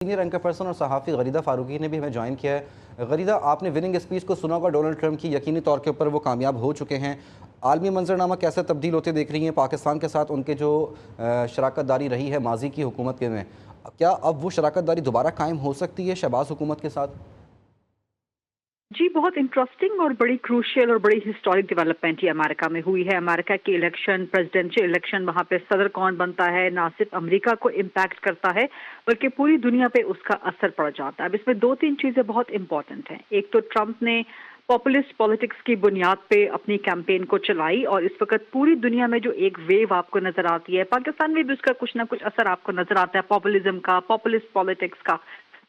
Senior anchor person اور صحافی غریدہ فاروقی نے بھی ہمیں جوائن کیا ہے۔ غریدہ، آپ نے وننگ اسپیچ کو سنا ہوگا ڈونلڈ ٹرمپ کی، یقینی طور کے اوپر وہ کامیاب ہو چکے ہیں۔ عالمی منظرنامہ کیسے تبدیل ہوتے دیکھ رہی ہیں؟ پاکستان کے ساتھ ان کے جو شراکت داری رہی ہے ماضی کی حکومت کے میں، کیا اب وہ شراکت داری دوبارہ قائم ہو سکتی ہے شہباز حکومت کے ساتھ؟ جی، بہت انٹرسٹنگ اور بڑی کروشیل اور بڑی ہسٹورک ڈیولپمنٹ یہ امریکہ میں ہوئی ہے۔ امریکہ کی الیکشن، پریزیڈنشل الیکشن، وہاں پہ صدر کون بنتا ہے، نہ صرف امریکہ کو امپیکٹ کرتا ہے بلکہ پوری دنیا پہ اس کا اثر پڑ جاتا ہے۔ اب اس میں دو تین چیزیں بہت امپورٹنٹ ہیں۔ ایک تو ٹرمپ نے پاپولسٹ پالیٹکس کی بنیاد پہ اپنی کیمپین کو چلائی، اور اس وقت پوری دنیا میں جو ایک ویو آپ کو نظر آتی ہے، پاکستان میں بھی اس کا کچھ نہ کچھ اثر آپ کو نظر آتا ہے، پاپولزم کا، پاپولسٹ پالیٹکس کا،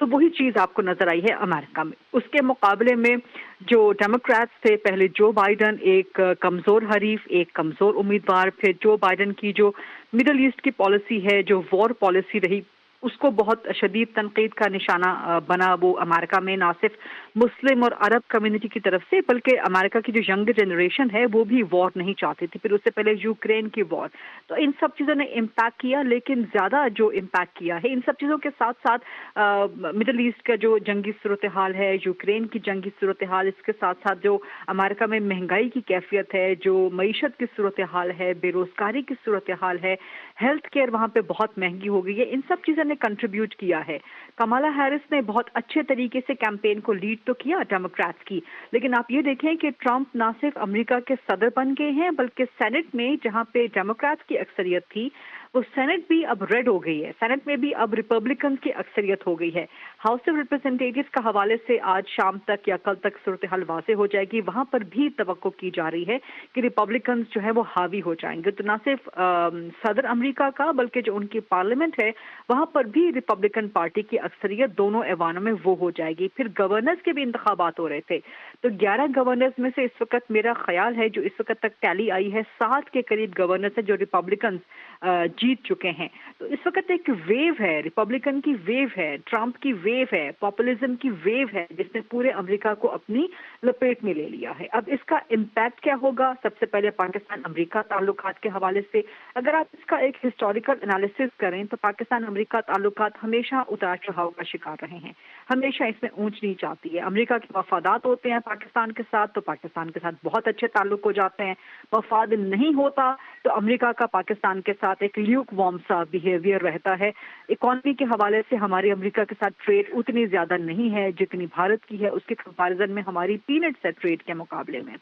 تو وہی چیز آپ کو نظر آئی ہے امریکہ میں۔ اس کے مقابلے میں جو ڈیموکریٹس تھے، پہلے جو بائیڈن ایک کمزور حریف، ایک کمزور امیدوار، پھر جو بائیڈن کی جو مڈل ایسٹ کی پالیسی ہے، جو وار پالیسی رہی، اس کو بہت شدید تنقید کا نشانہ بنا وہ امریکہ میں، نہ صرف مسلم اور عرب کمیونٹی کی طرف سے بلکہ امریکہ کی جو ینگ جنریشن ہے وہ بھی وار نہیں چاہتی تھی۔ پھر اس سے پہلے یوکرین کی وار، تو ان سب چیزوں نے امپیکٹ کیا، لیکن زیادہ جو امپیکٹ کیا ہے ان سب چیزوں کے ساتھ ساتھ مڈل ایسٹ کا جو جنگی صورتحال ہے، یوکرین کی جنگی صورتحال، اس کے ساتھ ساتھ جو امریکہ میں مہنگائی کی کیفیت ہے، جو معیشت کی صورتحال ہے، بے روزگاری کی صورتحال ہے، ہیلتھ کیئر وہاں پہ بہت مہنگی ہو گئی ہے، ان سب چیزوں نے کنٹریبیوٹ کیا ہے۔ کمالا ہیرس نے بہت اچھے طریقے سے کیمپین کو لیڈ تو کیا ڈیموکریٹس کی، لیکن آپ یہ دیکھیں کہ ٹرمپ نہ صرف امریکہ کے صدر بن گئے ہیں بلکہ سینٹ میں جہاں پہ ڈیموکریٹس کی اکثریت تھی، وہ سینٹ بھی اب ریڈ ہو گئی ہے۔ سینٹ میں بھی اب ریپبلکنز کی اکثریت ہو گئی ہے۔ ہاؤس آف ریپرزینٹیٹیوز کا حوالے سے آج شام تک یا کل تک صورتحال واضح ہو جائے گی، وہاں پر بھی توقع کی جا رہی ہے کہ ریپبلکنز جو ہے وہ حاوی ہو جائیں گے، تو نہ صرف صدر امریکہ کا بلکہ جو ان کی پارلیمنٹ ہے وہاں پر بھی ریپبلکن پارٹی کی اکثریت دونوں ایوانوں میں وہ ہو جائے گی۔ پھر گورنرز کے بھی انتخابات ہو رہے تھے، تو 11 گورنرز میں سے اس وقت میرا خیال ہے جو اس وقت تک ٹیلی آئی ہے 60 کے قریب گورنرز ہیں جو ریپبلکنز جیت چکے ہیں۔ تو اس وقت ایک ویو ہے، ریپبلکن کی ویو ہے، ٹرمپ کی ویو ہے، پاپولزم کی ویو ہے، جس نے پورے امریکہ کو اپنی لپیٹ میں لے لیا ہے۔ اب اس کا امپیکٹ کیا ہوگا؟ سب سے پہلے پاکستان امریکہ تعلقات کے حوالے سے اگر آپ اس کا ایک ہسٹوریکل انالیسس کریں تو پاکستان امریکہ تعلقات ہمیشہ اتار چڑھاؤ کا شکار رہے ہیں، ہمیشہ اس میں اونچ نیچ آتی ہے۔ امریکہ کے مفادات ہوتے ہیں پاکستان کے ساتھ تو پاکستان کے ساتھ بہت اچھے تعلق ہو جاتے ہیں، مفاد نہیں ہوتا تو امریکہ کا پاکستان کے ساتھ ایک لیوک وارم سا بیہیویئر رہتا ہے۔ اکانومی کے حوالے سے ہماری امریکہ کے ساتھ ٹریڈ اتنی زیادہ نہیں ہے جتنی بھارت کی ہے، اس کے کمپیریزن میں ہماری پینٹس ہے ٹریڈ کے مقابلے میں۔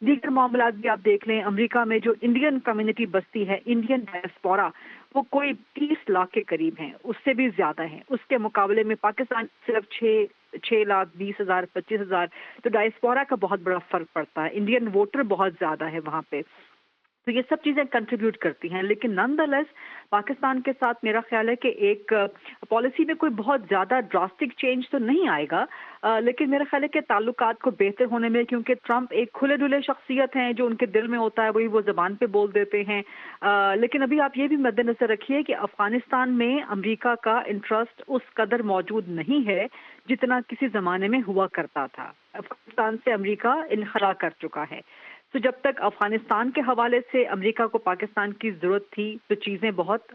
دیگر معاملات بھی آپ دیکھ لیں، امریکہ میں جو انڈین کمیونٹی بستی ہے، انڈین ڈائسپورا، وہ کوئی 30 لاکھ کے قریب ہیں، اس سے بھی زیادہ ہیں۔ اس کے مقابلے میں پاکستان صرف 6 لاکھ 20 ہزار 25 ہزار، تو ڈائسپورا کا بہت بڑا فرق پڑتا ہے، انڈین ووٹر بہت زیادہ ہے وہاں پہ، تو یہ سب چیزیں کنٹریبیوٹ کرتی ہیں۔ لیکن نان دا لیس پاکستان کے ساتھ میرا خیال ہے کہ ایک پالیسی میں کوئی بہت زیادہ ڈراسٹک چینج تو نہیں آئے گا، لیکن میرا خیال ہے کہ تعلقات کو بہتر ہونے میں، کیونکہ ٹرمپ ایک کھلے ڈلے شخصیت ہیں، جو ان کے دل میں ہوتا ہے وہی وہ زبان پہ بول دیتے ہیں، لیکن ابھی آپ یہ بھی مد نظر رکھیے کہ افغانستان میں امریکہ کا انٹرسٹ اس قدر موجود نہیں ہے جتنا کسی زمانے میں ہوا کرتا تھا۔ افغانستان سے امریکہ انخلا کر چکا ہے، تو جب تک افغانستان کے حوالے سے امریکہ کو پاکستان کی ضرورت تھی تو چیزیں بہت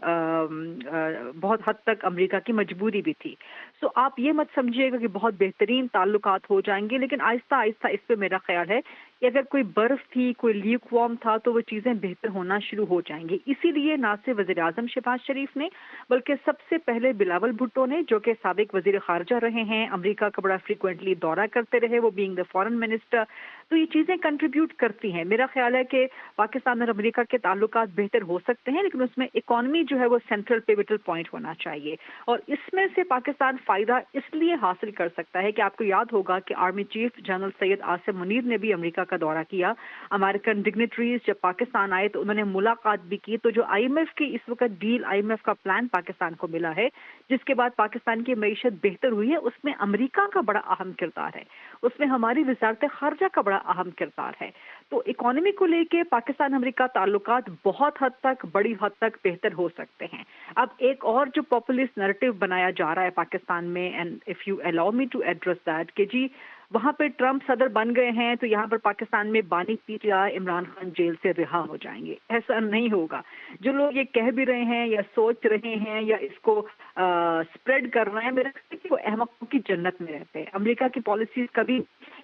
حد تک امریکہ کی مجبوری بھی تھی۔ سو آپ یہ مت سمجھیے گا کہ بہت بہترین تعلقات ہو جائیں گے، لیکن آہستہ آہستہ اس پہ میرا خیال ہے کہ اگر کوئی برف تھی، کوئی لیک وارم تھا، تو وہ چیزیں بہتر ہونا شروع ہو جائیں گی۔ اسی لیے نہ صرف وزیر اعظم شہباز شریف نے بلکہ سب سے پہلے بلاول بھٹو نے، جو کہ سابق وزیر خارجہ رہے ہیں، امریکہ کا بڑا فریکوینٹلی دورہ کرتے رہے، وہ بینگ دا فارن منسٹر، تو یہ چیزیں کنٹریبیوٹ کرتی ہیں۔ میرا خیال ہے کہ پاکستان اور امریکہ کے تعلقات بہتر ہو سکتے ہیں، لیکن اس میں اکانومی جو ہے وہ سینٹرل پیوٹل پوائنٹ ہونا چاہیے، اور اس میں سے پاکستان فائدہ اس لیے حاصل کر سکتا ہے کہ آپ کو یاد ہوگا کہ army chief general Syed Asim Munir نے بھی امریکہ کا دورہ کیا، امریکن ڈگنیٹریز جب پاکستان آئے تو انہوں نے ملاقات بھی کی، تو جو آئی ایم ایف کی اس وقت ڈیل، آئی ایم ایف کا پلان پاکستان کو ملا ہے جس کے بعد پاکستان کی معیشت بہتر ہوئی ہے، اس میں امریکہ کا بڑا اہم کردار ہے، اس میں ہماری وزارت خارجہ کا بڑا اہم کردار ہے. تو اکانومی کو لے کے پاکستان امریکہ تعلقات بہت حد تک بڑی حد تک بہتر ہو سکتے ہیں. اب ایک اور جو پاپولسٹ نریٹو بنایا جا رہا ہے پاکستان میں، and if you allow me to address that, کہ جی وہاں پہ ٹرمپ صدر بن گئے ہیں تو یہاں پر پاکستان میں بانی P T I Imran Khan jail سے رہا ہو جائیں گے. ایسا نہیں ہوگا. جو لوگ یہ کہہ بھی رہے ہیں یا سوچ رہے ہیں یا اس کو اسپریڈ کر رہے ہیں، میرے خیال کہ وہ احمقوں کی جنت میں رہتے ہیں. امریکہ کی پالیسیز کبھی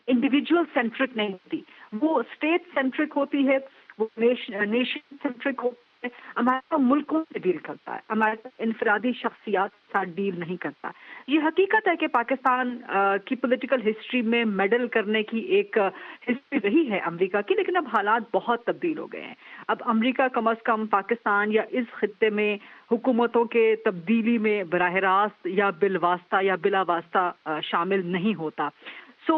انڈیویجول سینٹرک نہیں ہوتی، وہ اسٹیٹ سینٹرک ہوتی ہے، وہ نیشن سینٹرک ہوتی ہے. امریکہ ملکوں سے ڈیل کرتا ہے، امریکہ انفرادی شخصیات کے ساتھ ڈیل نہیں کرتا. یہ حقیقت ہے کہ پاکستان کی پولیٹیکل ہسٹری میں میڈل کرنے کی ایک ہسٹری رہی ہے امریکہ کی، لیکن اب حالات بہت تبدیل ہو گئے ہیں. اب امریکہ کم از کم پاکستان یا اس خطے میں حکومتوں کے تبدیلی میں براہ راست یا بالواسطہ یا بلا واسطہ شامل نہیں ہوتا. سو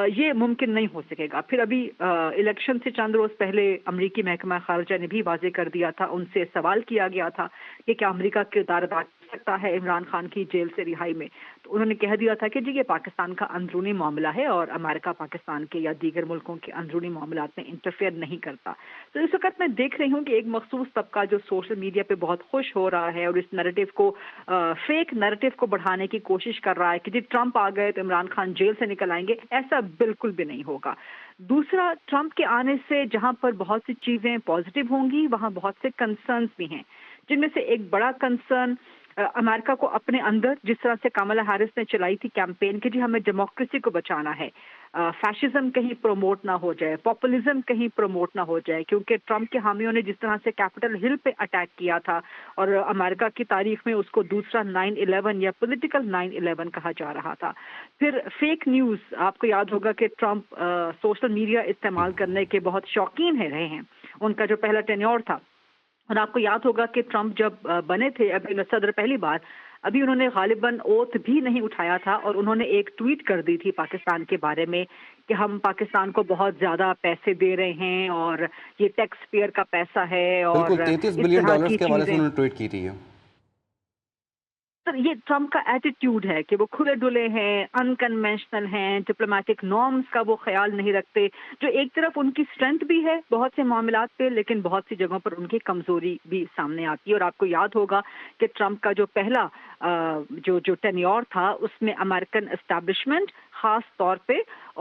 یہ ممکن نہیں ہو سکے گا. پھر ابھی الیکشن سے چند روز پہلے امریکی محکمہ خارجہ نے بھی واضح کر دیا تھا، ان سے سوال کیا گیا تھا کہ کیا امریکہ کردار ادا کر سکتا ہے عمران خان کی جیل سے رہائی میں. تو انہوں نے کہہ دیا تھا کہ جی یہ پاکستان کا اندرونی معاملہ ہے اور امریکہ پاکستان کے یا دیگر ملکوں کے اندرونی معاملات میں انٹرفیئر نہیں کرتا. تو اس وقت میں دیکھ رہی ہوں کہ ایک مخصوص طبقہ جو سوشل میڈیا پہ بہت خوش ہو رہا ہے اور اس نیریٹو کو فیک نیریٹو کو بڑھانے کی کوشش کر رہا ہے کہ جی ٹرمپ آ گئے تو عمران خان جیل سے نکل آئیں گے. ایسا بالکل بھی نہیں ہوگا. دوسرا، ٹرمپ کے آنے سے جہاں پر بہت سی چیزیں پازیٹیو ہوں گی وہاں بہت سے کنسرنز بھی ہیں، جن میں سے ایک بڑا کنسرن امریکہ کو اپنے اندر، جس طرح سے کملا ہیرس نے چلائی تھی کیمپین کہ جی ہمیں ڈیموکریسی کو بچانا ہے، فیشزم کہیں پروموٹ نہ ہو جائے، پاپولزم کہیں پروموٹ نہ ہو جائے، کیونکہ ٹرمپ کے حامیوں نے جس طرح سے کیپٹل ہل پہ اٹیک کیا تھا اور امریکہ کی تاریخ میں اس کو دوسرا 9/11 یا پولیٹیکل 9/11 کہا جا رہا تھا. پھر فیک نیوز، آپ کو یاد ہوگا کہ ٹرمپ سوشل میڈیا استعمال کرنے کے بہت شوقین رہے ہیں. ان کا جو پہلا ٹینیور تھا، اور آپ کو یاد ہوگا کہ ٹرمپ جب بنے تھے ابھی صدر پہلی بار، ابھی انہوں نے غالباً اوتھ بھی نہیں اٹھایا تھا اور انہوں نے ایک ٹویٹ کر دی تھی پاکستان کے بارے میں کہ ہم پاکستان کو بہت زیادہ پیسے دے رہے ہیں اور یہ ٹیکس پیئر کا پیسہ ہے اور بالکل $33 اس بلین طرح کی کے حوالے سے چیزیں. انہوں نے ٹویٹ کی تھی. سر یہ ٹرمپ کا ایٹیٹیوڈ ہے کہ وہ کھلے ڈلے ہیں، انکنونشنل ہیں، ڈپلومیٹک نارمز کا وہ خیال نہیں رکھتے، جو ایک طرف ان کی اسٹرینتھ بھی ہے بہت سے معاملات پہ، لیکن بہت سی جگہوں پر ان کی کمزوری بھی سامنے آتی ہے. اور آپ کو یاد ہوگا کہ ٹرمپ کا جو پہلا جو ٹینیور تھا اس میں امریکن اسٹیبلشمنٹ خاص طور پہ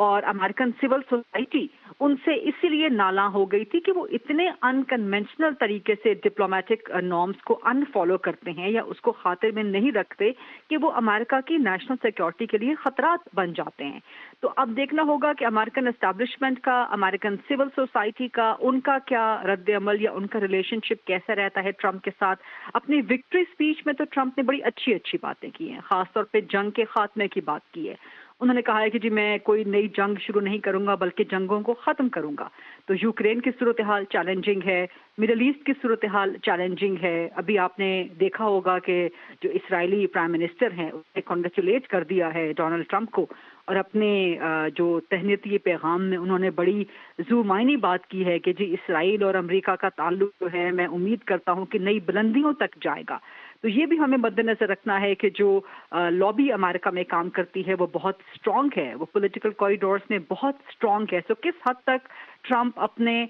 اور امریکن سول سوسائٹی ان سے اسی لیے نالاں ہو گئی تھی کہ وہ اتنے انکنونشنل طریقے سے ڈپلومیٹک نارمز کو ان فالو کرتے ہیں یا اس کو خاطر میں نہیں رکھتے کہ وہ امریکہ کی نیشنل سیکیورٹی کے لیے خطرات بن جاتے ہیں. تو اب دیکھنا ہوگا کہ امریکن اسٹیبلشمنٹ کا، امریکن سول سوسائٹی کا، ان کا کیا رد عمل یا ان کا ریلیشن شپ کیسا رہتا ہے ٹرمپ کے ساتھ. اپنی وکٹری اسپیچ میں تو ٹرمپ نے بڑی اچھی باتیں کی ہیں، خاص طور پہ جنگ کے خاتمے کی بات کی ہے. انہوں نے کہا ہے کہ جی میں کوئی نئی جنگ شروع نہیں کروں گا بلکہ جنگوں کو ختم کروں گا. تو یوکرین کی صورتحال چیلنجنگ ہے، مڈل ایسٹ کی صورتحال چیلنجنگ ہے. ابھی آپ نے دیکھا ہوگا کہ جو اسرائیلی پرائم منسٹر ہیں اس نے کنگریچولیٹ کر دیا ہے ڈونلڈ ٹرمپ کو، اور اپنے جو تہنیتی پیغام میں انہوں نے بڑی ذو معنی بات کی ہے کہ جی اسرائیل اور امریکہ کا تعلق جو ہے میں امید کرتا ہوں کہ نئی بلندیوں تک جائے گا. تو یہ بھی ہمیں مد نظر رکھنا ہے کہ جو لابی امریکہ میں کام کرتی ہے وہ بہت اسٹرانگ ہے، وہ پولیٹیکل کوریڈورز میں بہت اسٹرانگ ہے. سو کس حد تک ٹرمپ اپنے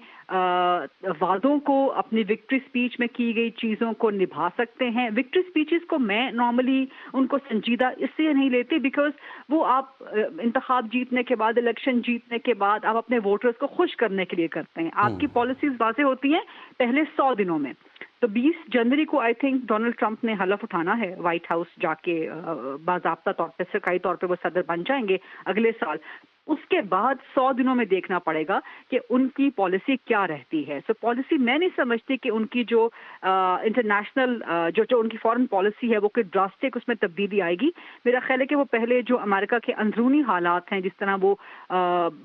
وعدوں کو، اپنی وکٹری اسپیچ میں کی گئی چیزوں کو نبھا سکتے ہیں. وکٹری اسپیچز کو میں نارملی ان کو سنجیدہ اس لیے نہیں لیتی بیکاز وہ آپ انتخاب جیتنے کے بعد، الیکشن جیتنے کے بعد آپ اپنے ووٹرز کو خوش کرنے کے لیے کرتے ہیں. آپ کی پالیسیز واضح ہوتی ہیں پہلے 100 دنوں میں. تو 20 جنوری کو آئی تھنک ڈونلڈ ٹرمپ نے حلف اٹھانا ہے وائٹ ہاؤس جا کے، باضابطہ طور پہ سرکاری طور پہ وہ صدر بن جائیں گے اگلے سال. اس کے بعد 100 دنوں میں دیکھنا پڑے گا کہ ان کی پالیسی کیا رہتی ہے. سو پالیسی میں نہیں سمجھتی کہ ان کی جو انٹرنیشنل جو ان کی فارن پالیسی ہے وہ کوئی ڈراسٹک اس میں تبدیلی آئے گی. میرا خیال ہے کہ وہ پہلے جو امریکہ کے اندرونی حالات ہیں، جس طرح وہ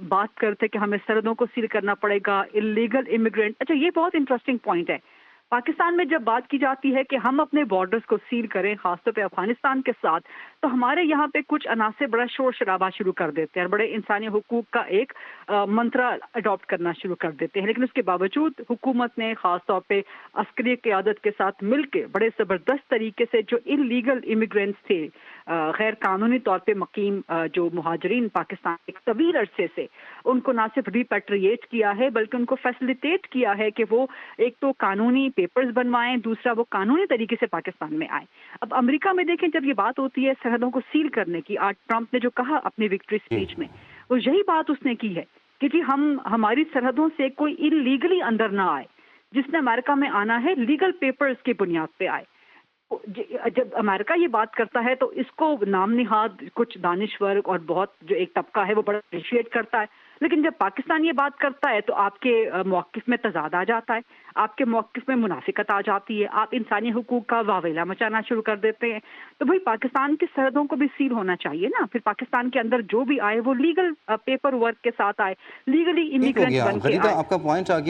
بات کرتے کہ ہمیں سرحدوں کو سیل کرنا پڑے گا، اللیگل امیگرینٹ. اچھا یہ بہت انٹرسٹنگ پوائنٹ ہے. پاکستان میں جب بات کی جاتی ہے کہ ہم اپنے بارڈرز کو سیل کریں خاص طور پہ افغانستان کے ساتھ، تو ہمارے یہاں پہ کچھ عناصر بڑا شور شرابہ شروع کر دیتے ہیں، بڑے انسانی حقوق کا ایک منترا اڈاپٹ کرنا شروع کر دیتے ہیں، لیکن اس کے باوجود حکومت نے خاص طور پہ عسکری قیادت کے ساتھ مل کے بڑے زبردست طریقے سے جو انلیگل امیگرینٹس تھے، غیر قانونی طور پہ مقیم جو مہاجرین پاکستان ایک طویل عرصے سے، ان کو نہ صرف ریپیٹریٹ کیا ہے بلکہ ان کو فیسلیٹیٹ کیا ہے کہ وہ ایک تو قانونی پیپرز بنوائیں، دوسرا وہ قانونی طریقے سے پاکستان میں آئیں۔ اب امریکہ میں دیکھیں جب یہ بات ہوتی ہے سرحدوں کو سیل کرنے کی، آج ٹرمپ نے جو کہا اپنی وکٹری اسپیچ میں، وہ یہی بات اس نے کی ہے کہ جی ہماری سرحدوں سے کوئی انلیگلی اندر نہ آئے، جس نے امریکہ میں آنا ہے لیگل پیپرز کی بنیاد پہ آئے۔ جب امریکہ یہ بات کرتا ہے تو اس کو نام نہاد کچھ دانشور اور بہت جو ایک طبقہ ہے وہ بڑا اپریشیٹ کرتا ہے، لیکن جب پاکستان یہ بات کرتا ہے تو آپ کے موقف میں تضاد آ جاتا ہے، آپ کے موقف میں منافقت آ جاتی ہے، آپ انسانی حقوق کا واویلا مچانا شروع کر دیتے ہیں۔ تو بھائی پاکستان کی سرحدوں کو بھی سیل ہونا چاہیے نا، پھر پاکستان کے اندر جو بھی آئے وہ لیگل پیپر ورک کے ساتھ آئے، لیگلی ٹھیک ہو امیگرینٹ گیا بن کے غریدہ، آئے۔ آپ کا پوائنٹ آ گیا۔